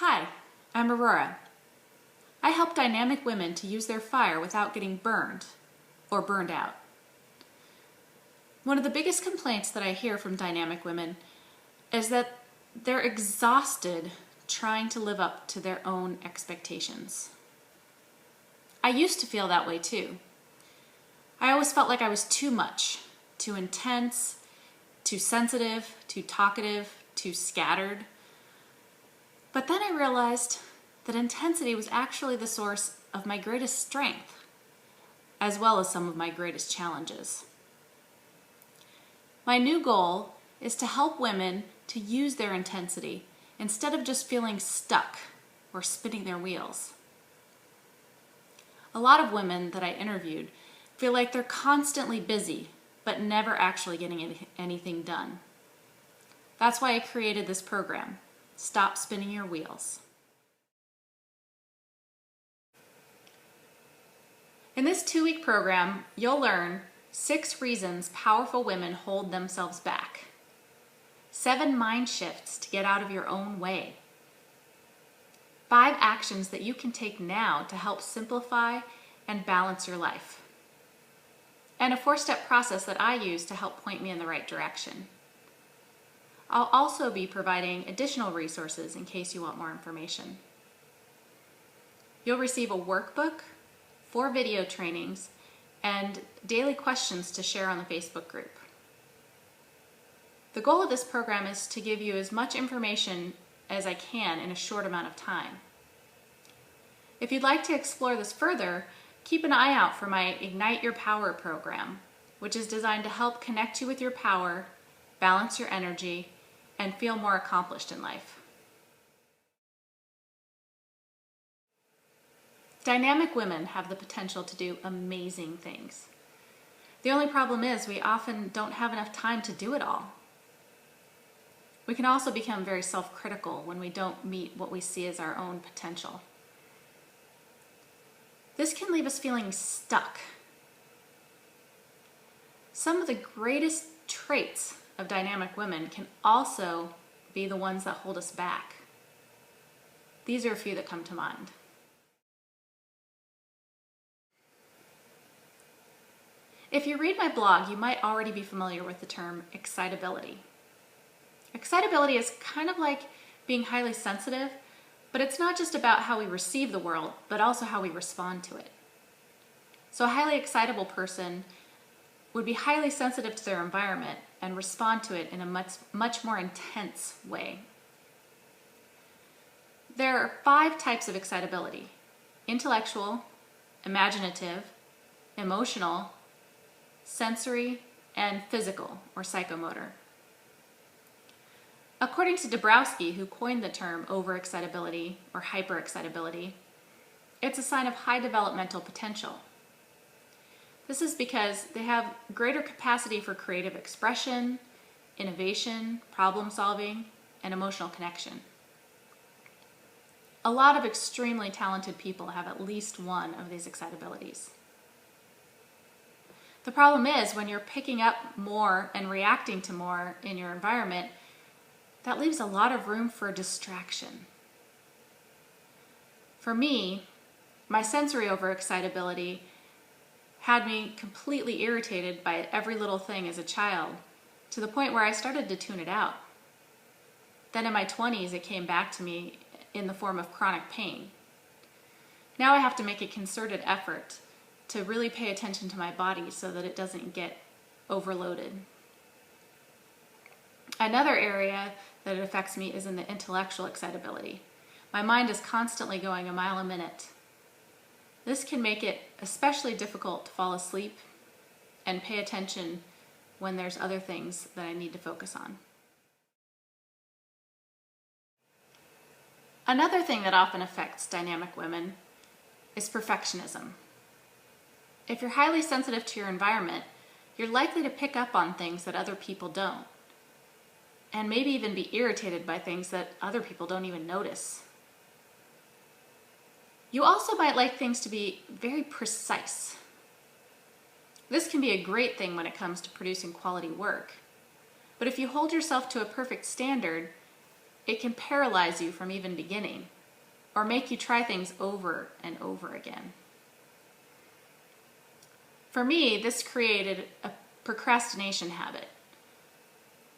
Hi, I'm Aurora. I help dynamic women to use their fire without getting burned or burned out. One of the biggest complaints that I hear from dynamic women is that they're exhausted trying to live up to their own expectations. I used to feel that way too. I always felt like I was too much, too intense, too sensitive, too talkative, too scattered. But then I realized that intensity was actually the source of my greatest strength, as well as some of my greatest challenges. My new goal is to help women to use their intensity instead of just feeling stuck or spinning their wheels. A lot of women that I interviewed feel like they're constantly busy, but never actually getting anything done. That's why I created this program, Stop Spinning Your Wheels. In this 2-week program, you'll learn 6 reasons powerful women hold themselves back, 7 mind shifts to get out of your own way, 5 actions that you can take now to help simplify and balance your life, and a 4-step process that I use to help point me in the right direction. I'll also be providing additional resources in case you want more information. You'll receive a workbook, 4 video trainings, and daily questions to share on the Facebook group. The goal of this program is to give you as much information as I can in a short amount of time. If you'd like to explore this further, keep an eye out for my Ignite Your Power program, which is designed to help connect you with your power, balance your energy, and feel more accomplished in life. Dynamic women have the potential to do amazing things. The only problem is we often don't have enough time to do it all. We can also become very self-critical when we don't meet what we see as our own potential. This can leave us feeling stuck. Some of the greatest traits of dynamic women can also be the ones that hold us back. These are a few that come to mind. If you read my blog, you might already be familiar with the term excitability. Excitability is kind of like being highly sensitive, but it's not just about how we receive the world, but also how we respond to it. So a highly excitable person would be highly sensitive to their environment and respond to it in a much more intense way. There are 5 types of excitability: intellectual, imaginative, emotional, sensory, and physical or psychomotor. According to Dabrowski, who coined the term overexcitability or hyperexcitability, it's a sign of high developmental potential. This is because they have greater capacity for creative expression, innovation, problem solving, and emotional connection. A lot of extremely talented people have at least one of these excitabilities. The problem is when you're picking up more and reacting to more in your environment, that leaves a lot of room for distraction. For me, my sensory overexcitability had me completely irritated by every little thing as a child, to the point where I started to tune it out. Then in my 20s, it came back to me in the form of chronic pain. Now I have to make a concerted effort to really pay attention to my body so that it doesn't get overloaded. Another area that it affects me is in the intellectual excitability. My mind is constantly going a mile a minute. This can make it especially difficult to fall asleep and pay attention when there's other things that I need to focus on. Another thing that often affects dynamic women is perfectionism. If you're highly sensitive to your environment, you're likely to pick up on things that other people don't, and maybe even be irritated by things that other people don't even notice. You also might like things to be very precise. This can be a great thing when it comes to producing quality work. But if you hold yourself to a perfect standard, it can paralyze you from even beginning or make you try things over and over again. For me, this created a procrastination habit.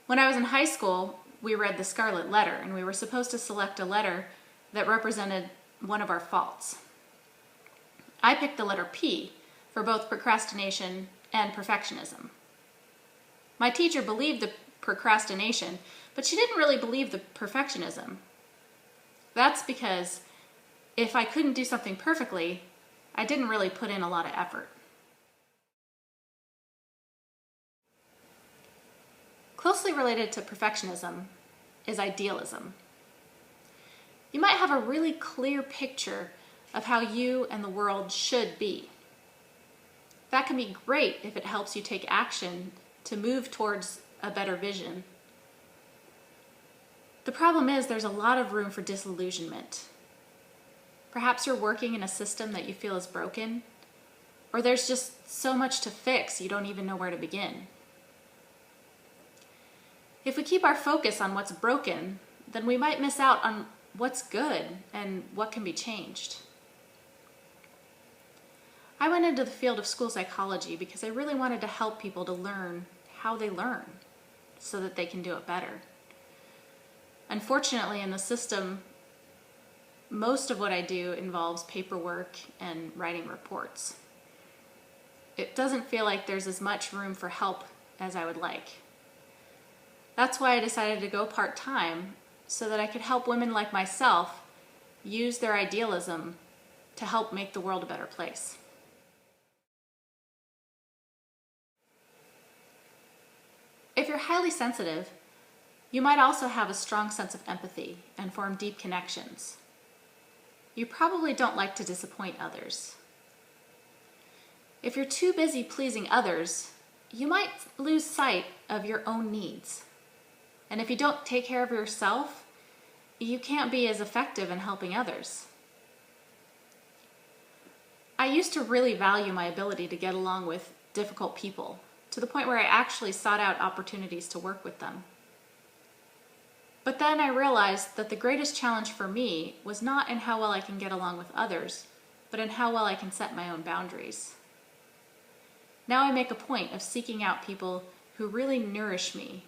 When I was in high school, we read The Scarlet Letter, and we were supposed to select a letter that represented one of our faults. I picked the letter P for both procrastination and perfectionism. My teacher believed the procrastination, but she didn't really believe the perfectionism. That's because if I couldn't do something perfectly, I didn't really put in a lot of effort. Closely related to perfectionism is idealism. You might have a really clear picture of how you and the world should be. That can be great if it helps you take action to move towards a better vision. The problem is there's a lot of room for disillusionment. Perhaps you're working in a system that you feel is broken, or there's just so much to fix you don't even know where to begin. If we keep our focus on what's broken, then we might miss out on what's good and what can be changed. I went into the field of school psychology because I really wanted to help people to learn how they learn so that they can do it better. Unfortunately, in the system, most of what I do involves paperwork and writing reports. It doesn't feel like there's as much room for help as I would like. That's why I decided to go part-time so that I could help women like myself use their idealism to help make the world a better place. If you're highly sensitive, you might also have a strong sense of empathy and form deep connections. You probably don't like to disappoint others. If you're too busy pleasing others, you might lose sight of your own needs. And if you don't take care of yourself, you can't be as effective in helping others. I used to really value my ability to get along with difficult people, to the point where I actually sought out opportunities to work with them. But then I realized that the greatest challenge for me was not in how well I can get along with others, but in how well I can set my own boundaries. Now I make a point of seeking out people who really nourish me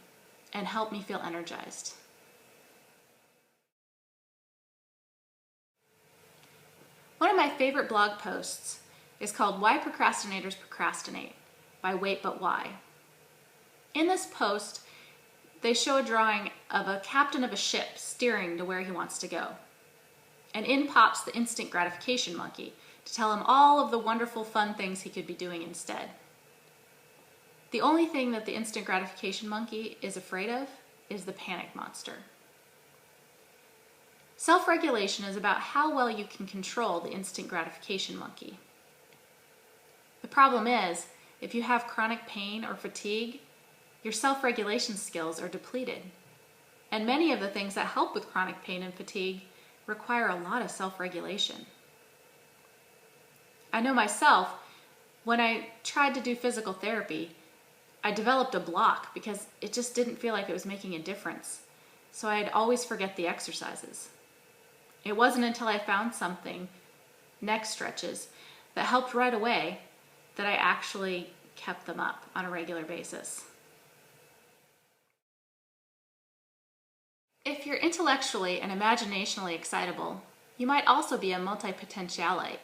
and help me feel energized. One of my favorite blog posts is called Why Procrastinators Procrastinate by Wait But Why. In this post, they show a drawing of a captain of a ship steering to where he wants to go. And in pops the instant gratification monkey to tell him all of the wonderful fun things he could be doing instead. The only thing that the instant gratification monkey is afraid of is the panic monster. Self-regulation is about how well you can control the instant gratification monkey. The problem is, if you have chronic pain or fatigue, your self-regulation skills are depleted. And many of the things that help with chronic pain and fatigue require a lot of self-regulation. I know myself, when I tried to do physical therapy, I developed a block because it just didn't feel like it was making a difference. So I'd always forget the exercises. It wasn't until I found something, neck stretches, that helped right away that I actually kept them up on a regular basis. If you're intellectually and imaginationally excitable, you might also be a multipotentialite.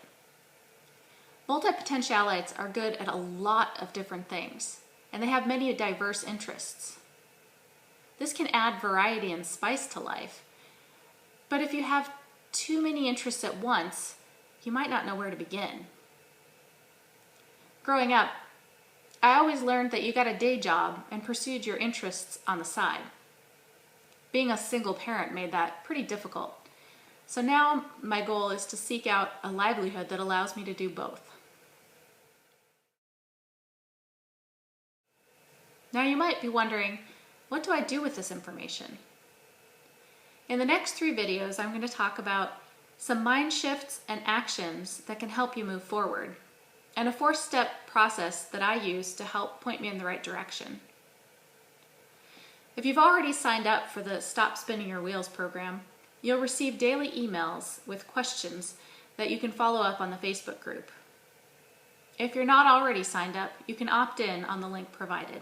Multipotentialites are good at a lot of different things, and they have many diverse interests. This can add variety and spice to life, but if you have too many interests at once, you might not know where to begin. Growing up, I always learned that you got a day job and pursued your interests on the side. Being a single parent made that pretty difficult. So now my goal is to seek out a livelihood that allows me to do both. Now you might be wondering, what do I do with this information? In the next 3 videos, I'm going to talk about some mind shifts and actions that can help you move forward, and a 4-step process that I use to help point me in the right direction. If you've already signed up for the Stop Spinning Your Wheels program, you'll receive daily emails with questions that you can follow up on the Facebook group. If you're not already signed up, you can opt in on the link provided.